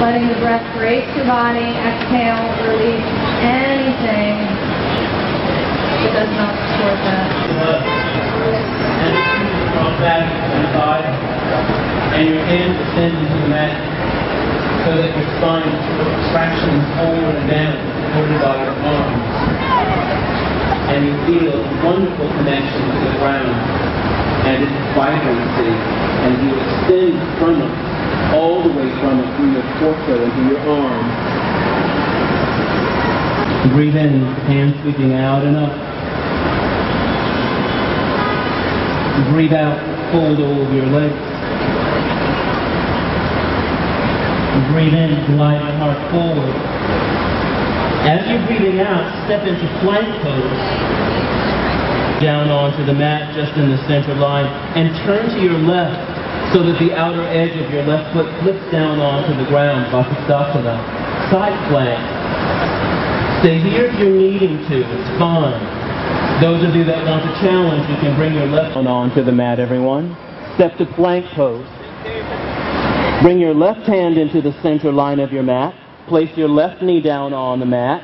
letting the breath brace your body. Exhale, release anything that does not support that. And from back and side, and your hands descend into the mat so that your spine tractions forward and down, supported by your arms. And you feel a wonderful connection to the ground and its vibrancy, and you extend from it, all the way from it, through your torso and through your arms. Breathe in, hands sweeping out and up. Breathe out, fold over your legs. Breathe in, glide the heart forward. As you're breathing out, step into plank pose. Down onto the mat, just in the center line, and turn to your left so that the outer edge of your left foot flips down onto the ground, Vasisthasana. Side plank. Stay here if you're needing to, it's fine. Those of you that want to challenge, you can bring your left one onto the mat, everyone. Step to plank pose. Bring your left hand into the center line of your mat. Place your left knee down on the mat.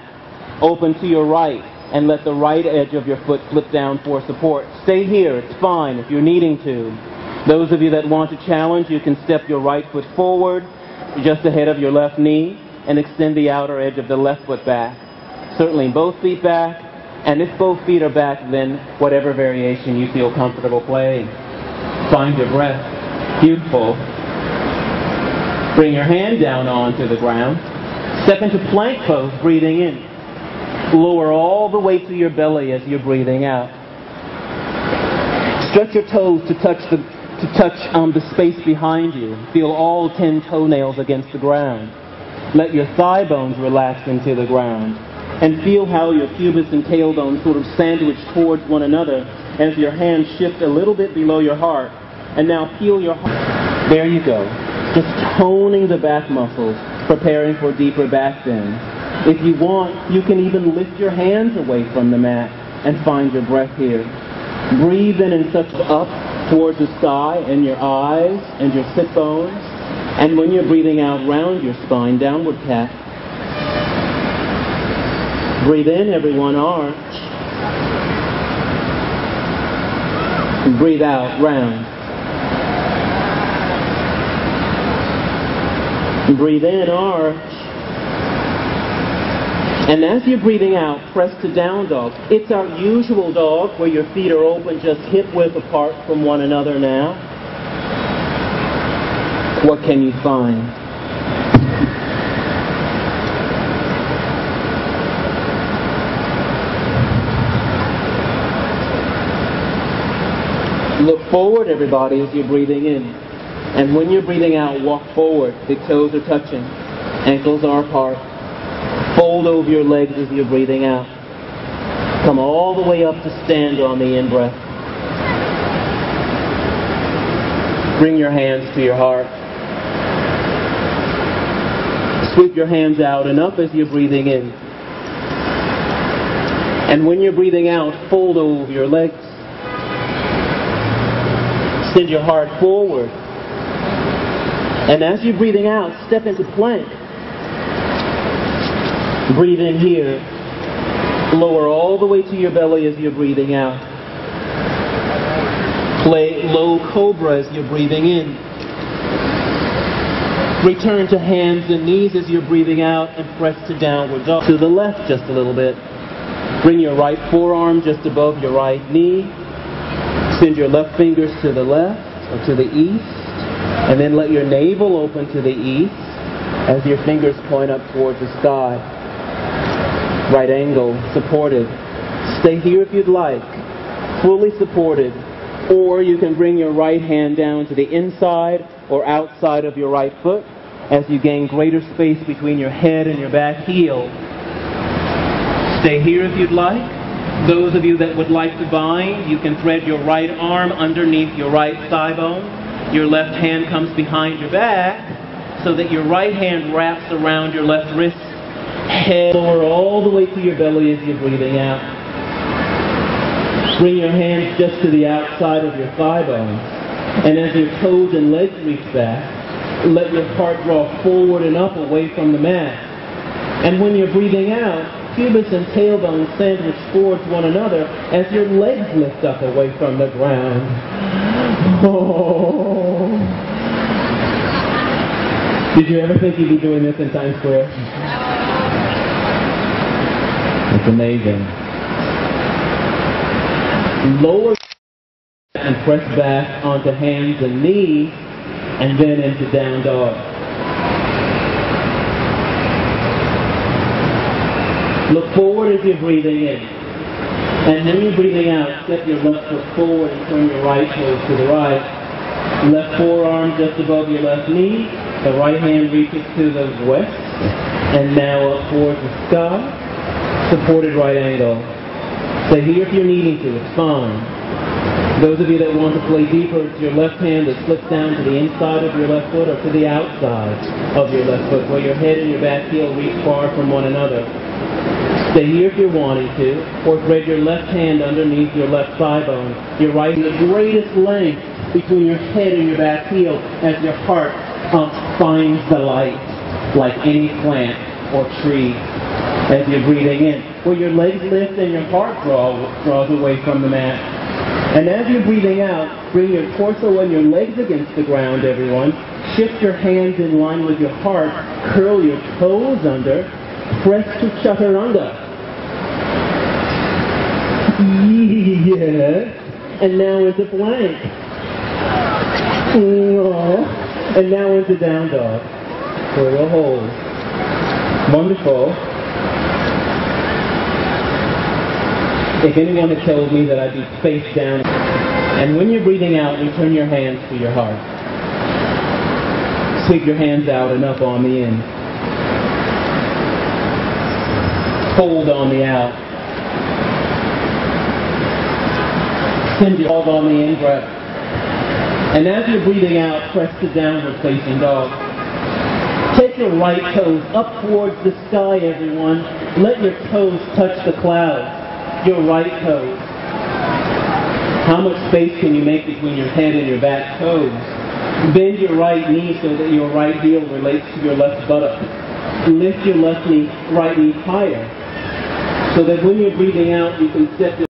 Open to your right and let the right edge of your foot flip down for support. Stay here, it's fine if you're needing to. Those of you that want to challenge, you can step your right foot forward, just ahead of your left knee, and extend the outer edge of the left foot back. Certainly both feet back, and if both feet are back, then whatever variation you feel comfortable playing. Find your breath. Beautiful. Bring your hand down onto the ground. Step into plank pose, breathing in. Lower all the way to your belly as you're breathing out. Stretch your toes to touch the space behind you. Feel all 10 toenails against the ground. Let your thigh bones relax into the ground. And feel how your pubis and tailbone sort of sandwich towards one another as your hands shift a little bit below your heart. And now peel your heart. There you go. Just toning the back muscles, preparing for deeper back bend. If you want, you can even lift your hands away from the mat and find your breath here. Breathe in and suck up towards the sky and your eyes and your sit bones. And when you're breathing out, round your spine, downward cat. Breathe in, everyone, arch. And breathe out, round. And breathe in, arch. And as you're breathing out, press to down dog. It's our usual dog where your feet are open, just hip width apart from one another now. What can you find? Look forward, everybody, as you're breathing in. And when you're breathing out, walk forward. Big toes are touching. Ankles are apart. Fold over your legs as you're breathing out. Come all the way up to stand on the in-breath. Bring your hands to your heart. Sweep your hands out and up as you're breathing in. And when you're breathing out, fold over your legs. Send your heart forward. And as you're breathing out, step into plank. Breathe in here. Lower all the way to your belly as you're breathing out. Play low cobra as you're breathing in. Return to hands and knees as you're breathing out and press to downward dog. To the left just a little bit. Bring your right forearm just above your right knee. Send your left fingers to the left or to the east. And then let your navel open to the east as your fingers point up towards the sky. Right angle, supported. Stay here if you'd like, fully supported. Or you can bring your right hand down to the inside or outside of your right foot as you gain greater space between your head and your back heel. Stay here if you'd like. Those of you that would like to bind, you can thread your right arm underneath your right thigh bone. Your left hand comes behind your back so that your right hand wraps around your left wrist. Head lower all the way to your belly as you're breathing out. Bring your hands just to the outside of your thigh bones. And as your toes and legs reach back, let your heart draw forward and up away from the mat. And when you're breathing out, pubis and tailbone sandwich towards one another as your legs lift up away from the ground. Oh. Did you ever think you'd be doing this in Times Square? It's amazing. Lower and press back onto hands and knees, and then into down dog. Look forward as you're breathing in. And when you're breathing out, step your left foot forward and turn your right toes to the right. Left forearm just above your left knee. The right hand reaches to the west. And now up towards the sky. Supported right angle. Stay here if you're needing to. It's fine. Those of you that want to play deeper, it's your left hand that slips down to the inside of your left foot or to the outside of your left foot, where your head and your back heel reach far from one another. Stay here if you're wanting to, or thread your left hand underneath your left thigh bone. You're right in the greatest length between your head and your back heel as your heart finds the light, like any plant or tree, as you're breathing in. Where your legs lift and your heart draws away from the mat. And as you're breathing out, bring your torso and your legs against the ground, everyone. Shift your hands in line with your heart. Curl your toes under. Press to chaturanga. Yes. And now into plank. And now into down dog. For the hold. Wonderful. If anyone had told me that I'd be face down. And when you're breathing out, return your hands to your heart. Sweep your hands out and up on the in. Hold on the out. Send your hold on the in breath. And as you're breathing out, press to downward facing dog. Take your right toes up towards the sky, everyone. Let your toes touch the clouds. Your right toes. How much space can you make between your head and your back toes? Bend your right knee so that your right heel relates to your left buttock. Lift your left knee, right knee higher, so that when you're breathing out, you can step your